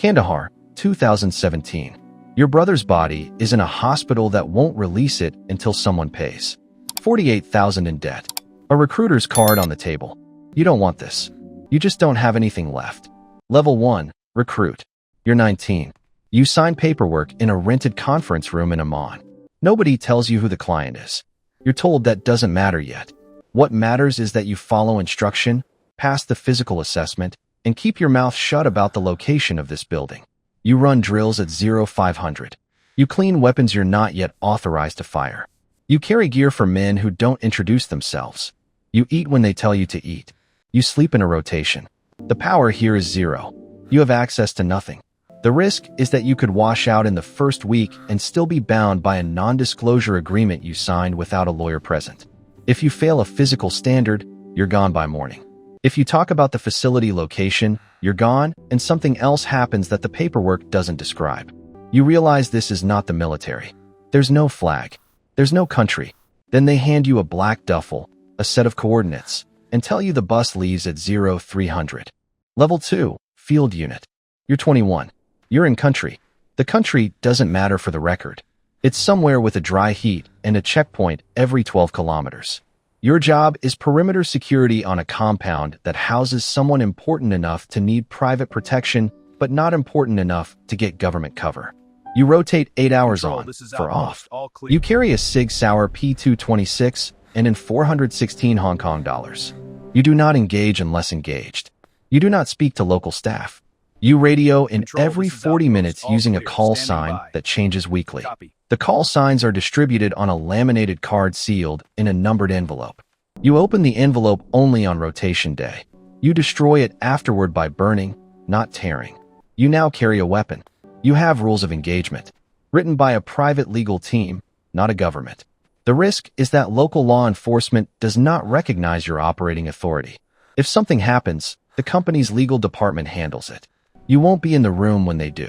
Kandahar, 2017. Your brother's body is in a hospital that won't release it until someone pays. 48,000 in debt. A recruiter's card on the table. You don't want this. You just don't have anything left. Level 1, recruit. You're 19. You sign paperwork in a rented conference room in Amman. Nobody tells you who the client is. You're told that doesn't matter yet. What matters is that you follow instruction, pass the physical assessment, and keep your mouth shut about the location of this building. You run drills at 0500. You clean weapons you're not yet authorized to fire. You carry gear for men who don't introduce themselves. You eat when they tell you to eat. You sleep in a rotation. The power here is 0. You have access to nothing. The risk is that you could wash out in the first week and still be bound by a non-disclosure agreement you signed without a lawyer present. If you fail a physical standard, you're gone by morning. If you talk about the facility location, you're gone, and something else happens that the paperwork doesn't describe. You realize this is not the military. There's no flag. There's no country. Then they hand you a black duffel, a set of coordinates, and tell you the bus leaves at 0300. Level 2, field unit. You're 21. You're in country. The country doesn't matter for the record. It's somewhere with a dry heat and a checkpoint every 12 kilometers. Your job is perimeter security on a compound that houses someone important enough to need private protection, but not important enough to get government cover. You rotate 8 hours on, for off. You carry a Sig Sauer P226 and in 416 Hong Kong dollars. You do not engage unless engaged. You do not speak to local staff. You radio in every 40 minutes using a call sign that changes weekly. The call signs are distributed on a laminated card sealed in a numbered envelope. You open the envelope only on rotation day. You destroy it afterward by burning, not tearing. You now carry a weapon. You have rules of engagement, written by a private legal team, not a government. The risk is that local law enforcement does not recognize your operating authority. If something happens, the company's legal department handles it. You won't be in the room when they do.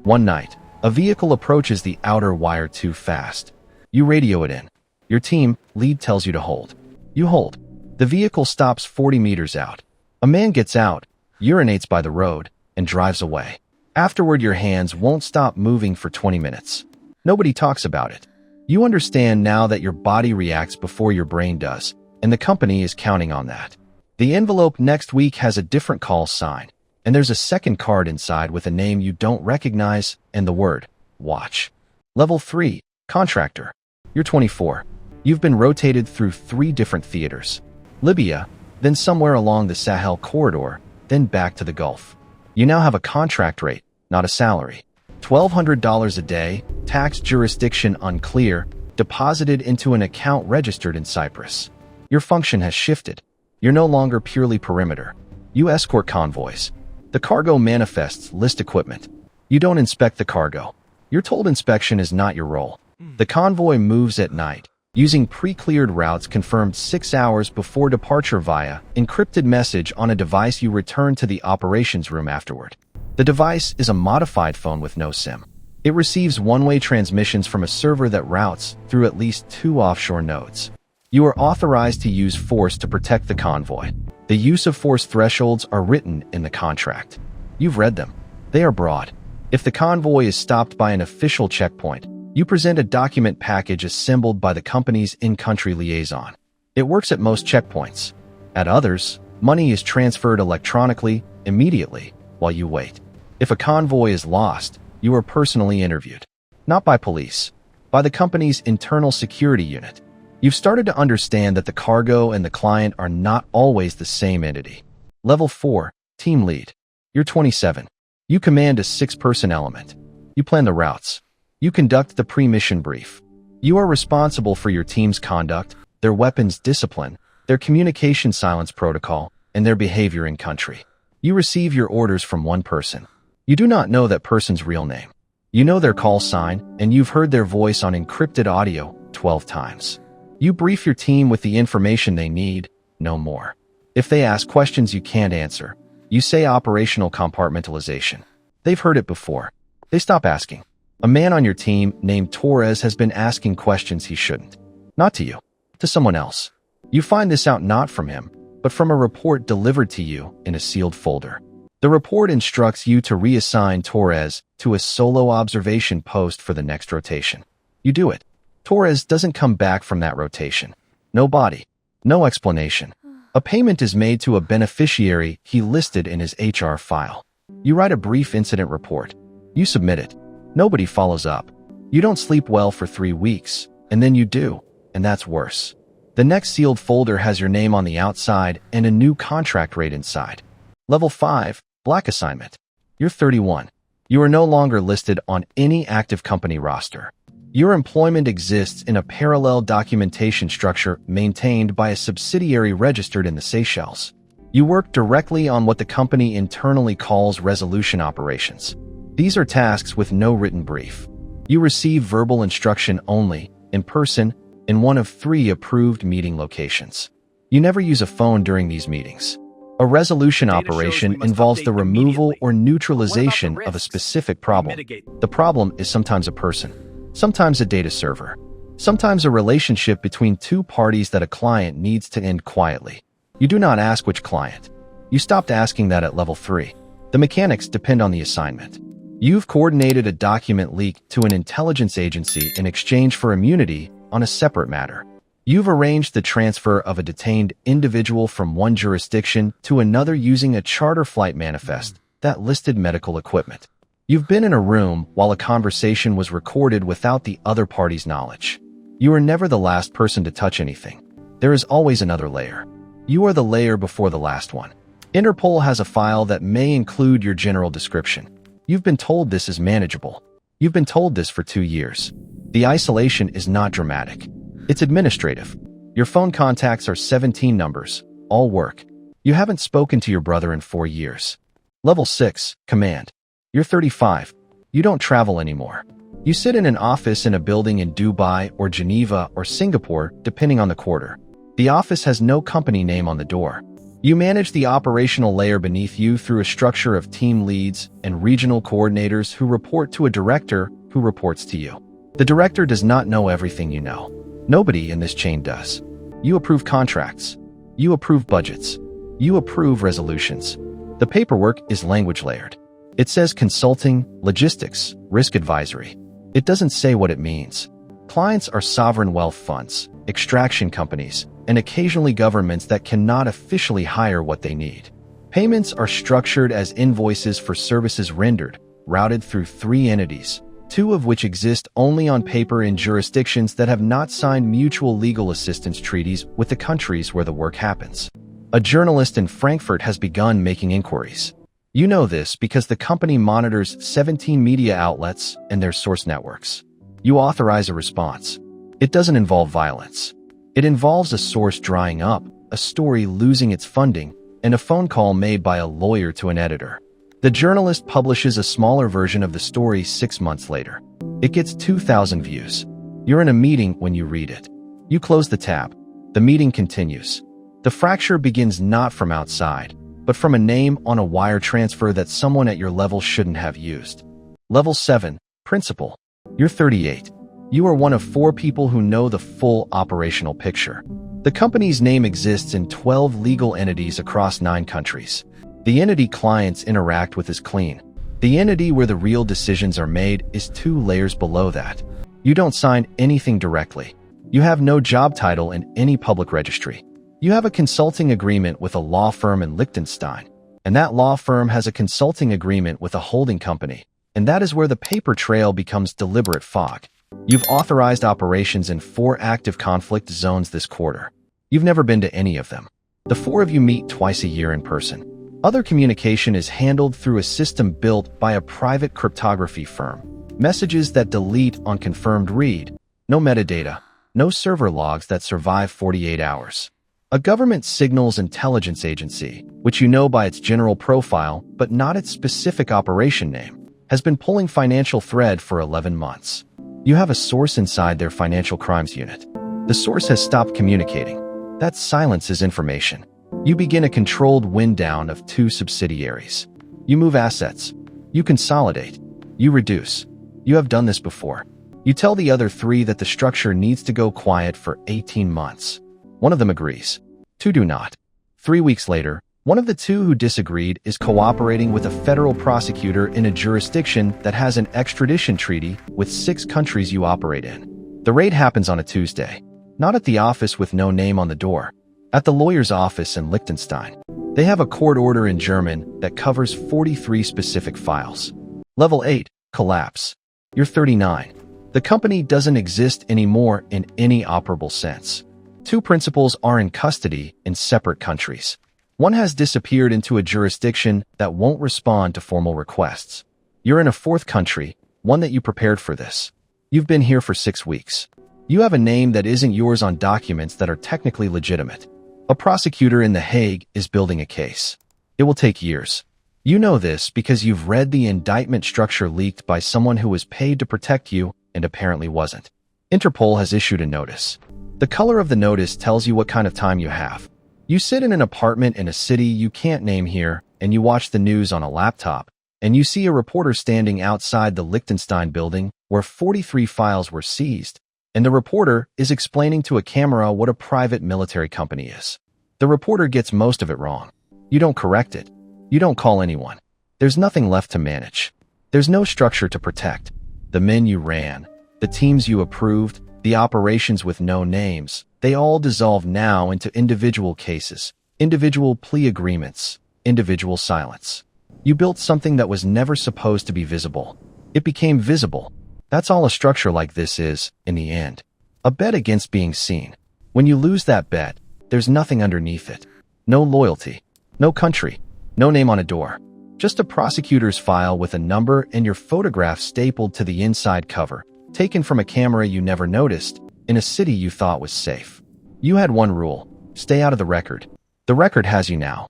One night, a vehicle approaches the outer wire too fast. You radio it in. Your team lead tells you to hold. You hold. The vehicle stops 40 meters out. A man gets out, urinates by the road, and drives away. Afterward, your hands won't stop moving for 20 minutes. Nobody talks about it. You understand now that your body reacts before your brain does, and the company is counting on that. The envelope next week has a different call sign, and there's a second card inside with a name you don't recognize and the word, watch. Level 3, contractor. You're 24. You've been rotated through 3 different theaters. Libya, then somewhere along the Sahel corridor, then back to the Gulf. You now have a contract rate, not a salary. $1,200 a day, tax jurisdiction unclear, deposited into an account registered in Cyprus. Your function has shifted. You're no longer purely perimeter. You escort convoys. The cargo manifests list equipment. You don't inspect the cargo. You're told inspection is not your role. The convoy moves at night, using pre-cleared routes confirmed 6 hours before departure via encrypted message on a device you return to the operations room afterward. The device is a modified phone with no SIM. It receives one-way transmissions from a server that routes through at least 2 offshore nodes. You are authorized to use force to protect the convoy. The use of force thresholds are written in the contract. You've read them. They are broad. If the convoy is stopped by an official checkpoint, you present a document package assembled by the company's in-country liaison. It works at most checkpoints. At others, money is transferred electronically, immediately, while you wait. If a convoy is lost, you are personally interviewed. Not by police, by the company's internal security unit. You've started to understand that the cargo and the client are not always the same entity. Level 4, team lead. You're 27. You command a 6-person element. You plan the routes. You conduct the pre-mission brief. You are responsible for your team's conduct, their weapons discipline, their communication silence protocol, and their behavior in country. You receive your orders from one person. You do not know that person's real name. You know their call sign, and you've heard their voice on encrypted audio 12 times. You brief your team with the information they need, no more. If they ask questions you can't answer, you say operational compartmentalization. They've heard it before. They stop asking. A man on your team named Torres has been asking questions he shouldn't. Not to you, to someone else. You find this out not from him, but from a report delivered to you in a sealed folder. The report instructs you to reassign Torres to a solo observation post for the next rotation. You do it. Torres doesn't come back from that rotation. No body. No explanation. A payment is made to a beneficiary he listed in his HR file. You write a brief incident report. You submit it. Nobody follows up. You don't sleep well for 3 weeks, and then you do, and that's worse. The next sealed folder has your name on the outside and a new contract rate inside. Level 5, Black Assignment. You're 31. You are no longer listed on any active company roster. Your employment exists in a parallel documentation structure maintained by a subsidiary registered in the Seychelles. You work directly on what the company internally calls resolution operations. These are tasks with no written brief. You receive verbal instruction only, in person, in one of 3 approved meeting locations. You never use a phone during these meetings. A resolution operation involves the removal or neutralization of a specific problem. The problem is sometimes a person, sometimes a data server, sometimes a relationship between 2 parties that a client needs to end quietly. You do not ask which client. You stopped asking that at level 3. The mechanics depend on the assignment. You've coordinated a document leak to an intelligence agency in exchange for immunity on a separate matter. You've arranged the transfer of a detained individual from one jurisdiction to another using a charter flight manifest that listed medical equipment. You've been in a room while a conversation was recorded without the other party's knowledge. You are never the last person to touch anything. There is always another layer. You are the layer before the last one. Interpol has a file that may include your general description. You've been told this is manageable. You've been told this for 2 years. The isolation is not dramatic. It's administrative. Your phone contacts are 17 numbers, all work. You haven't spoken to your brother in 4 years. Level 6, Command. You're 35. You don't travel anymore. You sit in an office in a building in Dubai or Geneva or Singapore, depending on the quarter. The office has no company name on the door. You manage the operational layer beneath you through a structure of team leads and regional coordinators who report to a director who reports to you. The director does not know everything you know. Nobody in this chain does. You approve contracts. You approve budgets. You approve resolutions. The paperwork is language layered. It says consulting, logistics, risk advisory. It doesn't say what it means. Clients are sovereign wealth funds, extraction companies, and occasionally governments that cannot officially hire what they need. Payments are structured as invoices for services rendered, routed through 3 entities, 2 of which exist only on paper in jurisdictions that have not signed mutual legal assistance treaties with the countries where the work happens. A journalist in Frankfurt has begun making inquiries. You know this because the company monitors 17 media outlets and their source networks. You authorize a response. It doesn't involve violence. It involves a source drying up, a story losing its funding, and a phone call made by a lawyer to an editor. The journalist publishes a smaller version of the story 6 months later. It gets 2,000 views. You're in a meeting when you read it. You close the tab. The meeting continues. The fracture begins not from outside, but from a name on a wire transfer that someone at your level shouldn't have used. Level 7, Principal. You're 38. You are one of 4 people who know the full operational picture. The company's name exists in 12 legal entities across 9 countries. The entity clients interact with is clean. The entity where the real decisions are made is 2 layers below that. You don't sign anything directly. You have no job title in any public registry. You have a consulting agreement with a law firm in Liechtenstein, and that law firm has a consulting agreement with a holding company, and that is where the paper trail becomes deliberate fog. You've authorized operations in 4 active conflict zones this quarter. You've never been to any of them. The 4 of you meet twice a year in person. Other communication is handled through a system built by a private cryptography firm. Messages that delete on confirmed read. No metadata. No server logs that survive 48 hours. A government signals intelligence agency, which you know by its general profile but not its specific operation name, has been pulling financial thread for 11 months. You have a source inside their financial crimes unit. The source has stopped communicating. That silence is information. You begin a controlled wind down of 2 subsidiaries. You move assets. You consolidate. You reduce. You have done this before. You tell the other 3 that the structure needs to go quiet for 18 months. 1 of them agrees. 2 do not. 3 weeks later, One of the two who disagreed is cooperating with a federal prosecutor in a jurisdiction that has an extradition treaty with 6 countries you operate in. The raid happens on a Tuesday, not at the office with no name on the door, at the lawyer's office in Liechtenstein. They have a court order in German that covers 43 specific files. Level 8, collapse. You're 39. The company doesn't exist anymore in any operable sense. 2 principals are in custody in separate countries. One has disappeared into a jurisdiction that won't respond to formal requests. You're in a 4th country, one that you prepared for this. You've been here for 6 weeks. You have a name that isn't yours on documents that are technically legitimate. A prosecutor in The Hague is building a case. It will take years. You know this because you've read the indictment structure leaked by someone who was paid to protect you and apparently wasn't. Interpol has issued a notice. The color of the notice tells you what kind of time you have. You sit in an apartment in a city you can't name here, and you watch the news on a laptop, and you see a reporter standing outside the Liechtenstein building where 43 files were seized, and the reporter is explaining to a camera what a private military company is. The reporter gets most of it wrong. You don't correct it. You don't call anyone. There's nothing left to manage. There's no structure to protect. The men you ran, the teams you approved, the operations with no names, they all dissolve now into individual cases, individual plea agreements, individual silence. You built something that was never supposed to be visible. It became visible. That's all a structure like this is, in the end. A bet against being seen. When you lose that bet, there's nothing underneath it. No loyalty. No country. No name on a door. Just a prosecutor's file with a number and your photograph stapled to the inside cover, taken from a camera you never noticed, in a city you thought was safe. You had one rule: stay out of the record. The record has you now.